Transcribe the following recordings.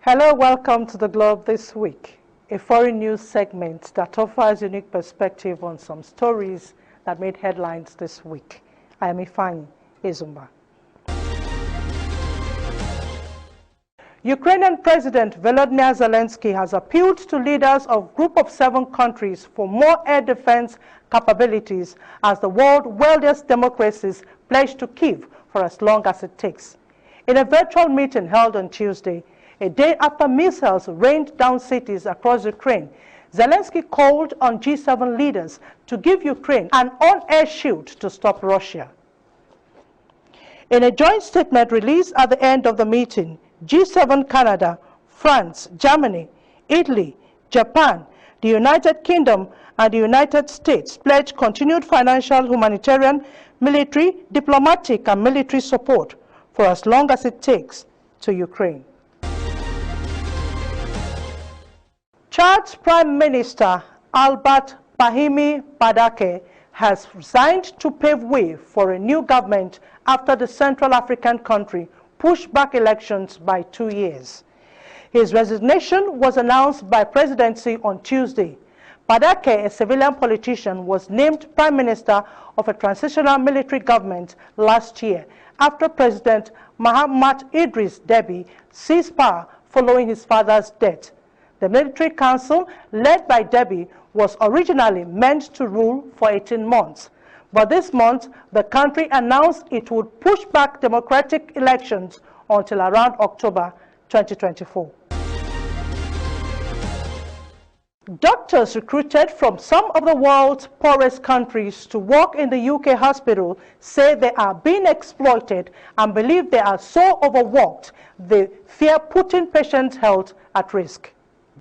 Hello, welcome to the Globe This Week, a foreign news segment that offers unique perspective on some stories that made headlines this week. I am Ifyzchan. Ukrainian President Volodymyr Zelensky has appealed to leaders of Group of 7 countries for more air defense capabilities as the world's wealthiest democracies pledge to Kyiv for as long as it takes. In a virtual meeting held on Tuesday, a day after missiles rained down cities across Ukraine, Zelensky called on G7 leaders to give Ukraine an on-air shield to stop Russia. In a joint statement released at the end of the meeting, G7 Canada, France, Germany, Italy, Japan, the United Kingdom, and the United States pledged continued financial, humanitarian, military, diplomatic, and military support for as long as it takes to Ukraine. Chad's Prime Minister Albert Bahimi Badake has resigned to pave way for a new government after the Central African country pushed back elections by 2 years. His resignation was announced by presidency on Tuesday. Badake, a civilian politician, was named Prime Minister of a transitional military government last year after President Mahamat Idris Deby seized power following his father's death. The military council, led by Deby, was originally meant to rule for 18 months. But this month, the country announced it would push back democratic elections until around October 2024. Doctors recruited from some of the world's poorest countries to work in the UK hospital say they are being exploited and believe they are so overworked they fear putting patients' health at risk.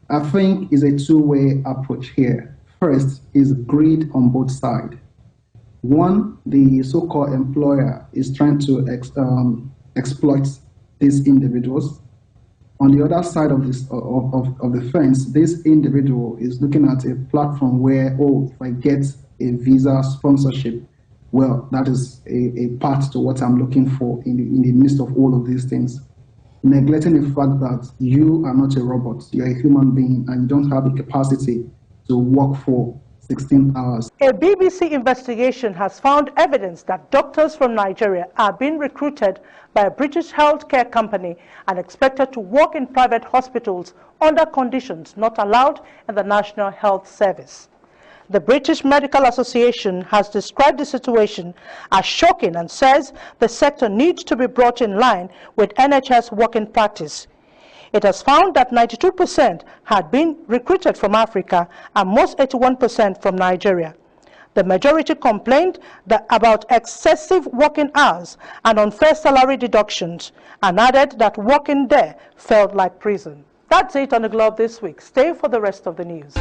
I think it's a two-way approach here. First is greed on both sides. One, the so-called employer is trying to exploit these individuals. On the other side of the fence, this individual is looking at a platform where, oh, if I get a visa sponsorship, well, that is a part to what I'm looking for in the midst of all of these things. Neglecting the fact that you are not a robot, you're a human being, and you don't have the capacity to work for 16 hours. A BBC investigation has found evidence that doctors from Nigeria are being recruited by a British healthcare company and expected to work in private hospitals under conditions not allowed in the National Health Service. The British Medical Association has described the situation as shocking and says the sector needs to be brought in line with NHS working practice. It has found that 92% had been recruited from Africa and most 81% from Nigeria. The majority complained about excessive working hours and unfair salary deductions and added that working there felt like prison. That's it on the Globe This Week. Stay for the rest of the news.